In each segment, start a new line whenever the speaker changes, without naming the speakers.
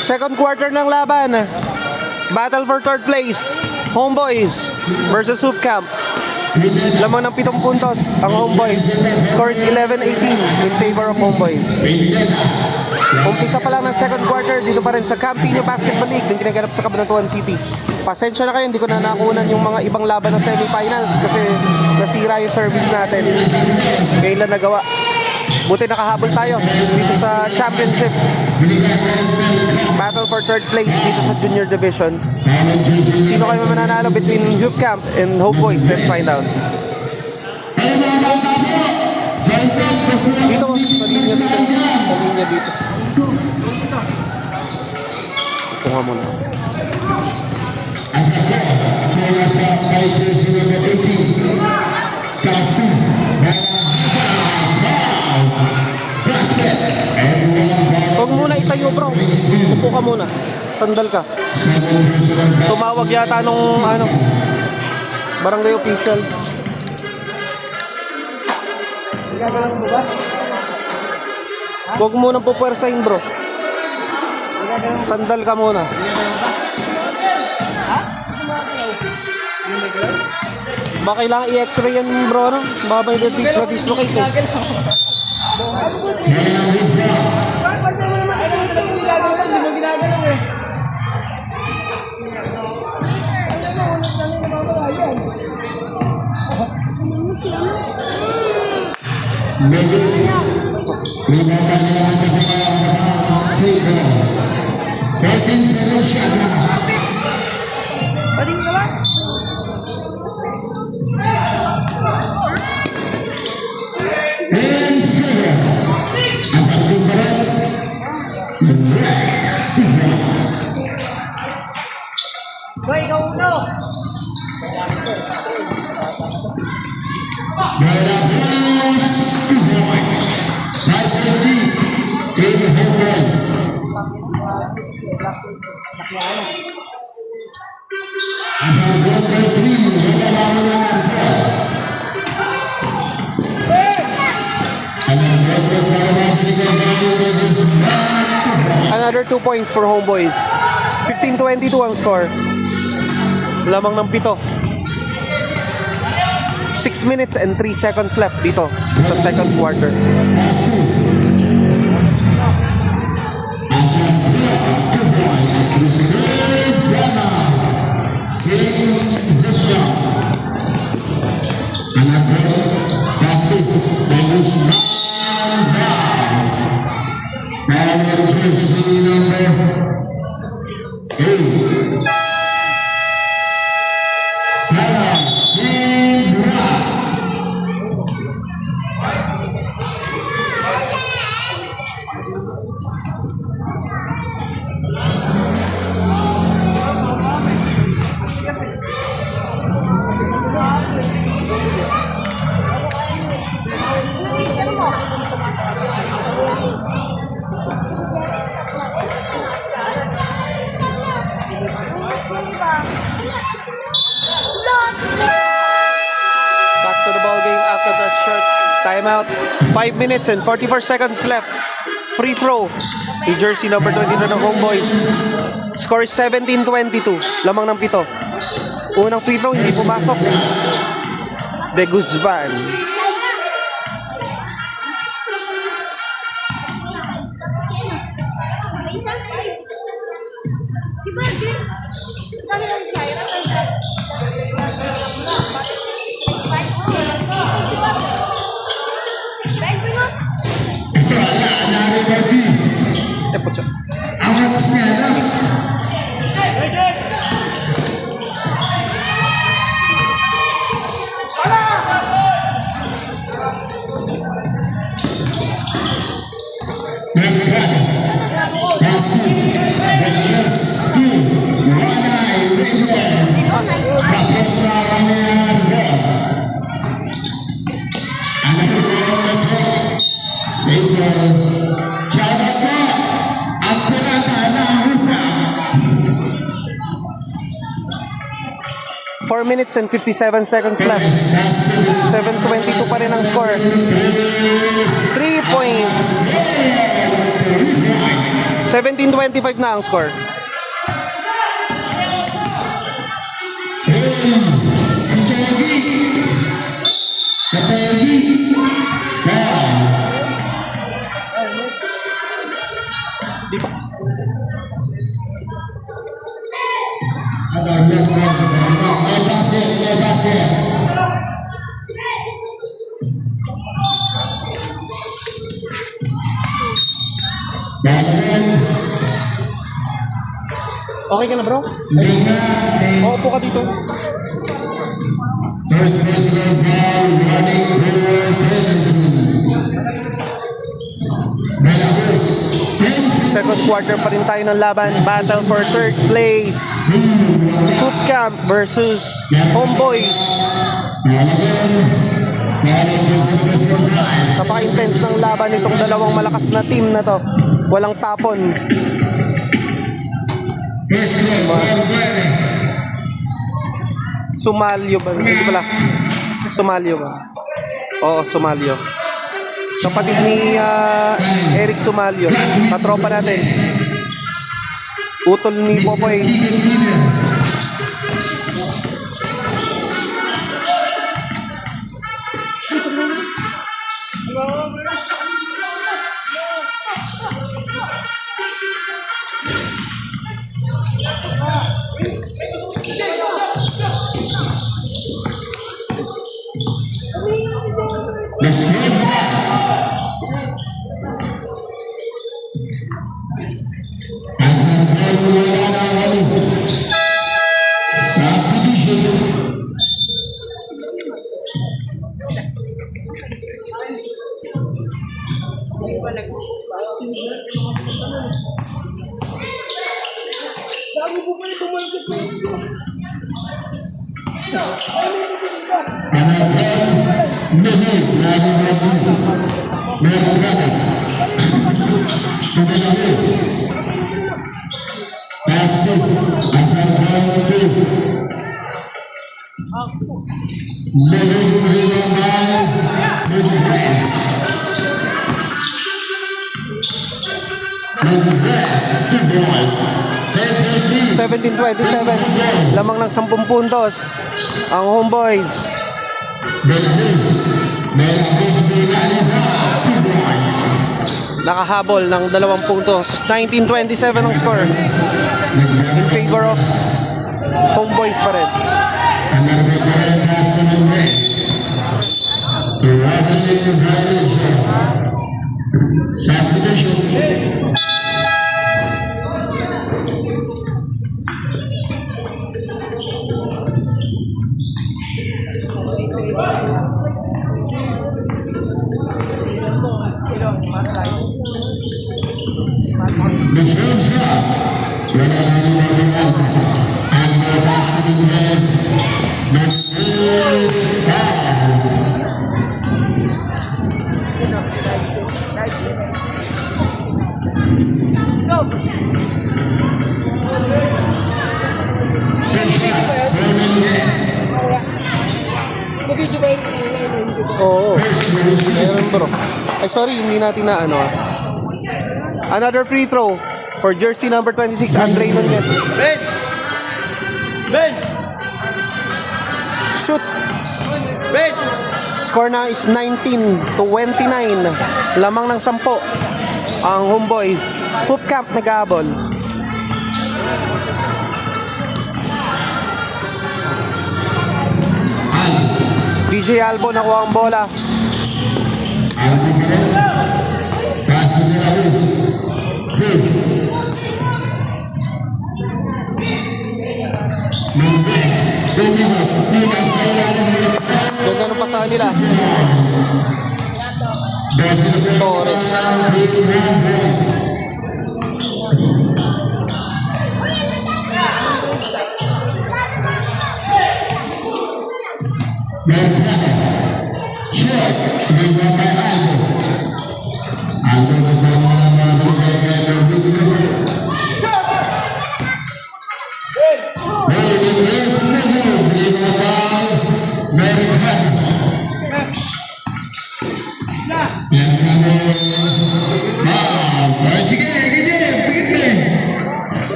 Second quarter ng laban. Battle for third place. Homeboys versus Hoop Camp. Lamang ng 7 puntos ang Homeboys. Score is 11-18 in favor of Homeboys. Umpisa pa lang ng second quarter dito pa rin sa Campino Basketball League ng ginaganap sa Cabanatuan City. Pasensya na kayo, hindi ko na nakunan yung mga ibang laban ng semifinals kasi nasira yung service natin. Ngayon lang nagawa. Buti nakahabol tayo dito sa championship. Battle for third place dito sa junior division. Sino kayo mananalo between Hoop Camp and Homeboys? Let's find out. Dito, sa linya dito. Sa linya dito. Kuha mo na. Huwag muna itayo bro. Upo ka muna. Sandal ka. Tumawag yata nung barangay official. Huwag muna pupwersahin bro. Sandal ka muna. Baka kailangan i-x-ray yan bro, no? Baka may dislocate eh. Another 2 points for Homeboys. 15-22 ang score. Lamang ng 7. 6 minutes and 3 seconds left dito sa second quarter. Timeout. 5 minutes and 44 seconds left. Free throw. Ni jersey number 20 ng Homeboys. Score is 17-22. Lamang ng 7. Unang free throw hindi pumasok. De Guzman. Four minutes and 57 seconds left. 7:22 pa rin ang score. 3 points. 17-25 na ang score.
Si Chagi. Kapagi.
Di ba?
No basket.
Okay ka na, bro? Oo, upo ka dito.
First personal ball running forward Belarus.
Second quarter pa rin tayo ng laban. Battle for third place. Hoop Camp versus Homeboys. Napaka-intense ng laban itong dalawang malakas na team na to. Walang tapon. Sumalyo ba? Hindi pala. Sumalyo ba? Oo, Sumalyo. Kapatid ni Eric Sumalyo. Katropa natin. Utol ni Popoy.
The same side. Subdivision.
– 17-27. Lamang ng 10 puntos ang Homeboys. Nakahabol ng 2 puntos. 19-27 ang score. In favor of Homeboys pa rin.
The show's up. And the basket is
Oo. Meron bro. Ay sorry, hindi natin na ano. Another free throw for jersey number 26, Andre Nunez.
Ben!
Shoot.
Ben!
Score na is 19-29. Lamang ng 10 ang Homeboys. Hoop Camp nag-aabol. DJ Albo nakuha ang bola. Ganda ng pasahan nila. Torres.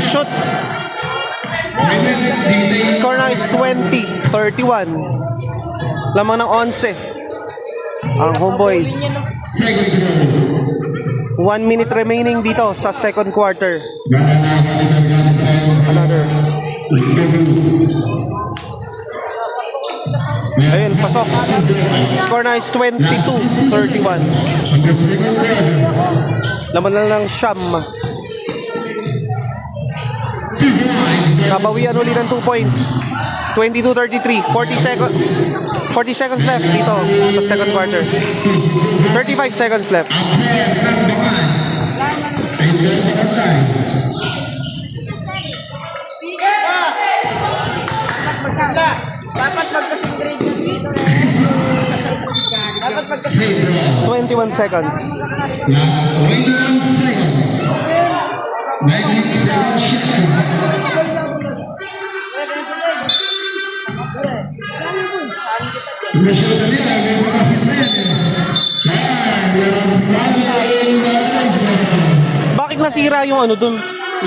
Shoot. Score na is 20-31. Lamang ng 11. Ang Homeboys.
Second throw.
1 minute remaining dito sa second quarter. Another. Ayun, pasok. Score na is 22-31.
On the second quarter.
Laman na ng Siyam. Kabawian uli ng 2 points. 22-33. 40 seconds left dito sa second quarter. 35 seconds left.
Dapat magkasing grade yung dito eh. Dapat magkasing
21 seconds.
Last 21 seconds. 97 shot. Commissioner Dalila, may mga sinreno.
Bakit nasira yung ano dun?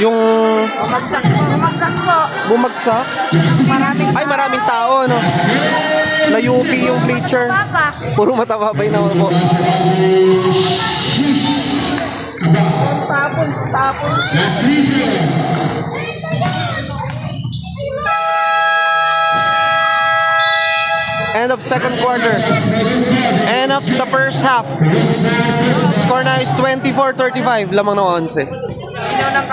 Yung
Bumagsak po.
bumagsak? Maraming tao, ano? Na-UP yung bleacher.
Papa.
Puro matababay na po.
Tapon.
Last 3 seconds.
End of second quarter. End of the first half. Score na is 24-35. Lamang ng 11.